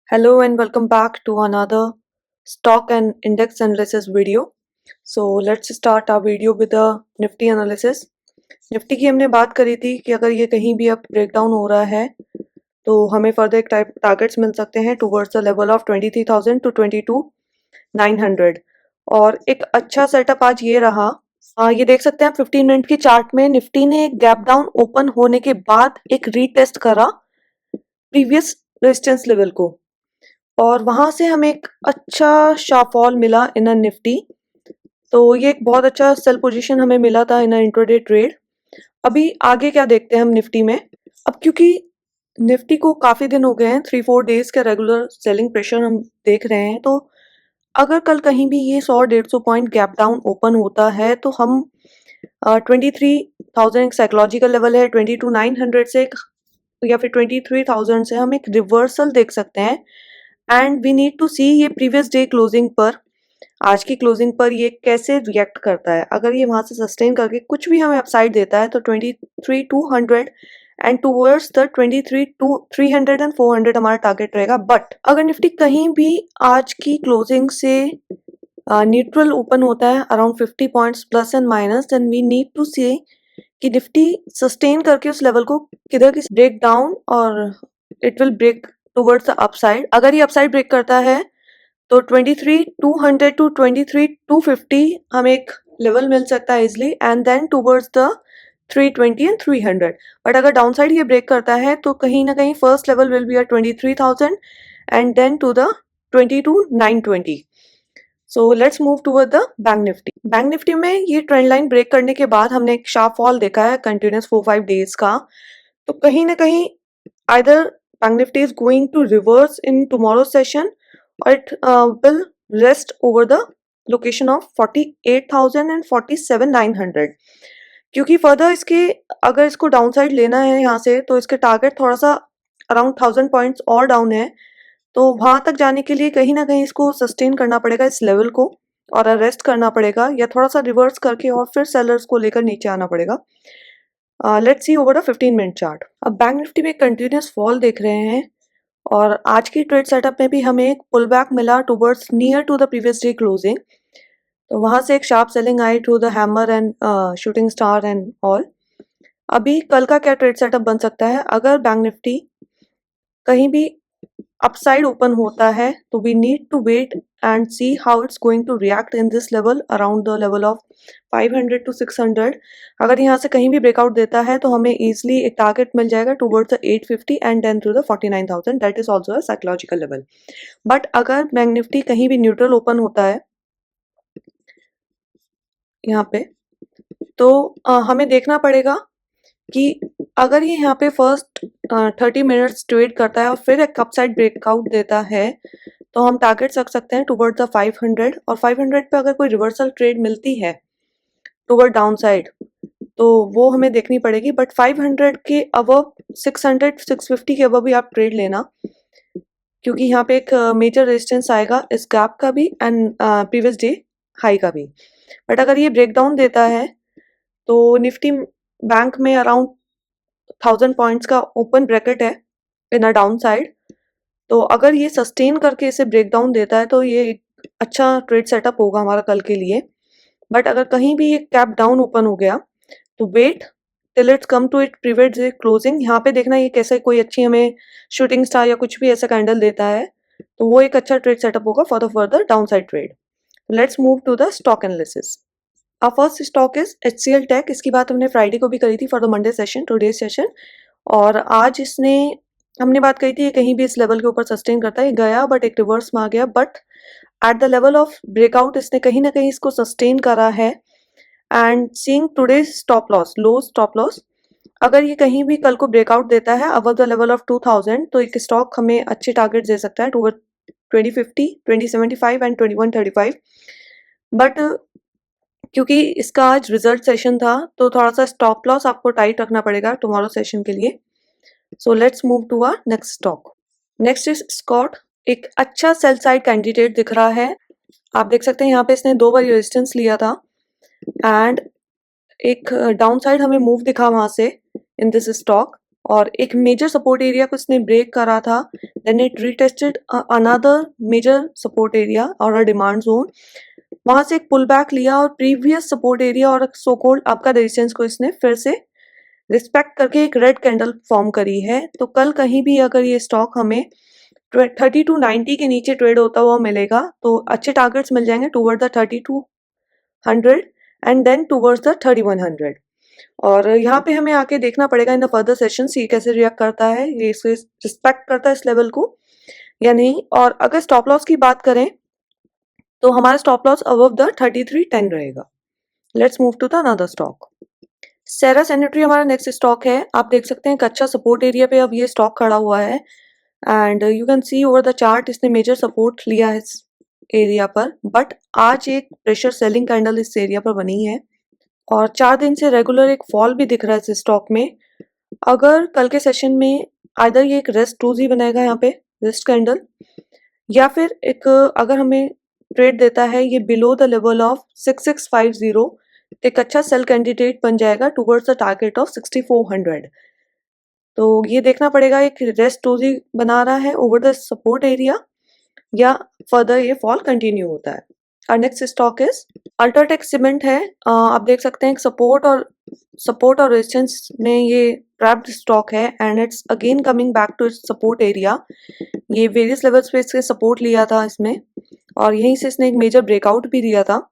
Hello and welcome back to another stock and index analysis video. So let's start our video with the Nifty analysis. Nifty की हमने बात करी थी कि अगर ये कहीं भी अब ब्रेकडाउन हो रहा है तो हमें फर्दर एक टारगेट्स मिल सकते हैं towards the level of 23,000 to 22,900 और एक अच्छा सेटअप आज ये रहा। ये देख सकते हैं आप 15 मिनट की चार्ट में निफ्टी ने एक गैप डाउन ओपन होने के बाद एक रीटेस्ट करा प्रीवियस रेजिस्टेंस लेवल को और वहां से हमें एक अच्छा शाफॉल मिला इन अ निफ्टी। तो ये एक बहुत अच्छा सेल पोजीशन हमें मिला था इन अ इंट्राडे ट्रेड। अभी आगे क्या देखते हैं हम निफ्टी में। अब क्योंकि निफ्टी को काफी दिन हो गए हैं, 3-4 डेज का रेगुलर सेलिंग प्रेशर हम देख रहे हैं, तो अगर कल कहीं भी ये 100-150 पॉइंट गैप डाउन ओपन होता है तो हम 23,000 एक साइकोलॉजिकल लेवल है, 22,900 से या फिर 23,000 से हम एक रिवर्सल देख सकते हैं। एंड वी नीड टू सी ये प्रीवियस डे क्लोजिंग पर, आज की क्लोजिंग पर ये कैसे रिएक्ट करता है। अगर ये वहां से सस्टेन करके कुछ भी हमें अपसाइड देता है तो 23,200 एंड टूवर्ड्स द 23,300 एंड 400 हमारा टारगेट रहेगा। बट अगर निफ्टी कहीं भी आज की क्लोजिंग से न्यूट्रल ओपन होता है around 50 points plus and minus, then we need to see कि निफ्टी सस्टेन करके उस लेवल को किधर की ब्रेक डाउन और it will break towards the upside. अगर ये अपसाइड ब्रेक करता है तो 23,200 टू 23,250 हमें एक लेवल मिल सकता है easily, and then towards the 320 and 300। But अगर डाउन साइड ये ब्रेक करता है तो कहीं ना कहीं first level will be at 23,000 and then to the 22,920। So let's move toward the Bank Nifty. Bank Nifty में ये ट्रेंड लाइन ब्रेक करने के बाद हमने एक शार्प फॉल देखा है कंटिन्यूस 4-5 डेज का। तो कहीं ना कहीं either Bank Nifty is going to reverse in tomorrow session or it will rest over the location of 48,000 and 47,900। क्योंकि फर्दर इसके अगर इसको डाउन साइड लेना है यहाँ से तो इसके टारगेट थोड़ा सा अराउंड 1,000 पॉइंट्स और डाउन है, तो वहां तक जाने के लिए कहीं ना कहीं इसको सस्टेन करना पड़ेगा इस लेवल को और अरेस्ट करना पड़ेगा या थोड़ा सा रिवर्स करके और फिर सेलर्स को लेकर नीचे आना पड़ेगा। Let's see over the 15 minute chart. अब बैंक निफ्टी में कंटिन्यूस फॉल देख रहे हैं और आज की ट्रेड सेटअप में भी हमें एक पुल बैक मिला towards near to the previous day closing. तो वहां से एक शार्प सेलिंग आई to the hammer and shooting star and all. अभी कल का क्या ट्रेड सेटअप बन सकता है, अगर बैंक निफ्टी कहीं भी अपसाइड ओपन होता है तो we need to wait and see how it's going to react in this level around the level of 500 to 600। अगर यहाँ से कहीं भी ब्रेकआउट देता है तो हमें इजिली एक टारगेट मिल जाएगा towards the 850 and then through the 49,000, that is also a psychological level. But अगर बैंक निफ्टी कहीं भी न्यूट्रल ओपन होता है यहाँ पे तो हमें देखना पड़ेगा कि अगर ये यहाँ पे फर्स्ट 30 मिनट्स ट्रेड करता है और फिर एक अपसाइड ब्रेकआउट देता है तो हम टारगेट रख सकते हैं टुवर्ड द 500, और 500 पे अगर कोई रिवर्सल ट्रेड मिलती है टुवर्ड डाउन साइड तो वो हमें देखनी पड़ेगी। बट 500 के अबव 600-650 के अबव भी आप ट्रेड लेना, क्योंकि यहाँ पे एक मेजर रेजिस्टेंस आएगा इस गैप का भी एंड प्रीवियस डे हाई का भी। बट अगर ये ब्रेकडाउन देता है तो निफ्टी बैंक में अराउंड 1,000 पॉइंट्स का ओपन ब्रैकेट है इन अ डाउन साइड। तो अगर ये सस्टेन करके इसे ब्रेकडाउन देता है तो ये एक अच्छा ट्रेड सेटअप होगा हमारा कल के लिए। बट अगर कहीं भी ये कैप डाउन ओपन हो गया तो wait till it's come to it previous day closing. यहाँ पे देखना ये कैसे कोई अच्छी हमें शूटिंग स्टार या कुछ भी ऐसा कैंडल देता है तो वो एक अच्छा ट्रेड सेटअप होगा for the further down side trade. Let's move to the stock analysis. Our first stock is HCL tech. इसकी बात हमने फ्राइडे को भी करी थी for the Monday session, today session, और आज इसने हमने बात कही थी कहीं भी इस लेवल के ऊपर सस्टेन करता है, गया बट एक रिवर्स में आ गया। But at the level of breakout इसने कहीं ना कहीं इसको सस्टेन करा है and seeing today stop loss, low stop loss, अगर ये कहीं भी कल को ब्रेकआउट देता है अबव द लेवल ऑफ 2,000 तो एक स्टॉक हमें अच्छे टारगेट दे सकता है टुवर्ड 2050, 2075 एंड 2135। बट क्योंकि इसका आज रिजल्ट सेशन था तो थोड़ा सा स्टॉप लॉस आपको टाइट रखना पड़ेगा टुमारो सेशन के लिए। So let's move to our next stock. Next is Scott. एक अच्छा सेल साइड कैंडिडेट दिख रहा है, आप देख सकते हैं यहाँ पे इसने 2 बार रेजिस्टेंस लिया था एंड एक डाउन साइड हमें मूव दिखा वहां से इन दिस स्टॉक, और एक मेजर सपोर्ट एरिया को इसने ब्रेक करा था, then it retested another major support area और अ डिमांड जोन, वहां से एक पुल बैक लिया और प्रीवियस सपोर्ट एरिया और सो कॉल्ड आपका रेजिस्टेंस को इसने फिर से रिस्पेक्ट करके एक रेड कैंडल फॉर्म करी है। तो कल कहीं भी अगर ये स्टॉक हमें 3290 के नीचे ट्रेड होता हुआ मिलेगा तो अच्छे टारगेट्स मिल जाएंगे toward the 3200 and then towards the 3100। और यहाँ पे हमें आके देखना पड़ेगा इन द फर्दर सेशंस ये कैसे रिएक्ट करता है, ये इसे रिस्पेक्ट करता है इस लेवल को या नहीं। और अगर स्टॉप लॉस की बात करें तो हमारा स्टॉप लॉस अबव द 3310 रहेगा। Let's move to the another stock. Cera sanitary हमारा नेक्स्ट स्टॉक है। आप देख सकते हैं एक अच्छा सपोर्ट एरिया पे अब ये स्टॉक खड़ा हुआ है and you can see over the chart इसने मेजर सपोर्ट लिया है इस एरिया पर, बट आज एक प्रेशर सेलिंग कैंडल इस एरिया पर बनी है और 4 दिन से रेगुलर एक फॉल भी दिख रहा है इस स्टॉक में। अगर कल के सेशन में आइदर ये एक रेस्ट टूजी बनाएगा यहाँ पे रेस्ट कैंडल, या फिर एक अगर हमें ट्रेड देता है ये बिलो द लेवल ऑफ 6650 एक अच्छा सेल कैंडिडेट बन जाएगा टूवर्ड्स द टारगेट ऑफ 6400। तो ये देखना पड़ेगा एक रेस्ट टूजी बना रहा है ओवर द सपोर्ट एरिया या फर्दर ये फॉल कंटिन्यू होता है। और next stock is UltraTech cement है। आप देख सकते हैं सपोर्ट और रेजिस्टेंस में ये ट्रैप्ड स्टॉक है and it's again coming back to its support area. ये वेरियस लेवल्स पे इसके सपोर्ट लिया था इसमें और यहीं से इसने एक मेजर ब्रेकआउट भी दिया था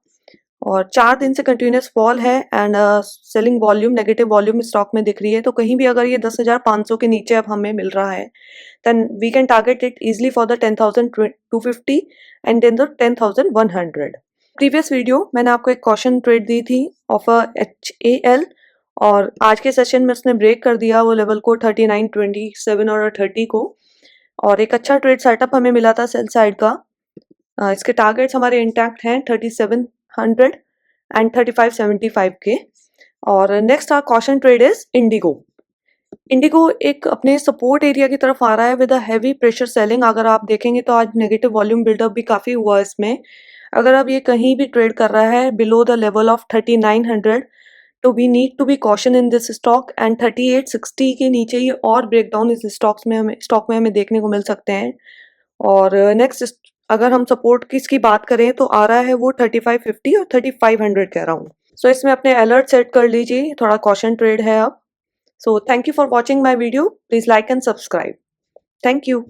और 4 दिन से कंटिन्यूस फॉल है and selling volume negative volume stock में दिख रही है। तो कहीं भी अगर ये 10,500 के नीचे अब हमें मिल रहा है then we can target it easily for the 10,250 and then the 10,100। Previous video मैंने आपको एक कॉशन ट्रेड दी थी ऑफ HAL और आज के सेशन में उसने ब्रेक कर दिया वो लेवल को 3927 और 30 को, और एक अच्छा ट्रेड सेटअप हमें मिला था सेल साइड का। इसके टारगेट्स हमारे इंटैक्ट हैं 3700 एंड 3575 के। और next our caution trade is IndiGo एक अपने सपोर्ट एरिया की तरफ आ रहा है with a heavy pressure selling. अगर आप देखेंगे तो आज नेगेटिव वॉल्यूम बिल्डअप भी काफी हुआ इसमें। अगर अब ये कहीं भी ट्रेड कर रहा है बिलो द लेवल ऑफ 3900 तो we need to be caution in this stock and 3860 के नीचे ये और ब्रेकडाउन इस स्टॉक में हमें देखने को मिल सकते हैं। और नेक्स्ट अगर हम सपोर्ट की इसकी बात करें तो आ रहा है वो 3550 और 3500 के अराउंड। सो इसमें अपने अलर्ट सेट कर लीजिए, थोड़ा कॉशन ट्रेड है अब। So thank you for watching my video, please like and subscribe. Thank you.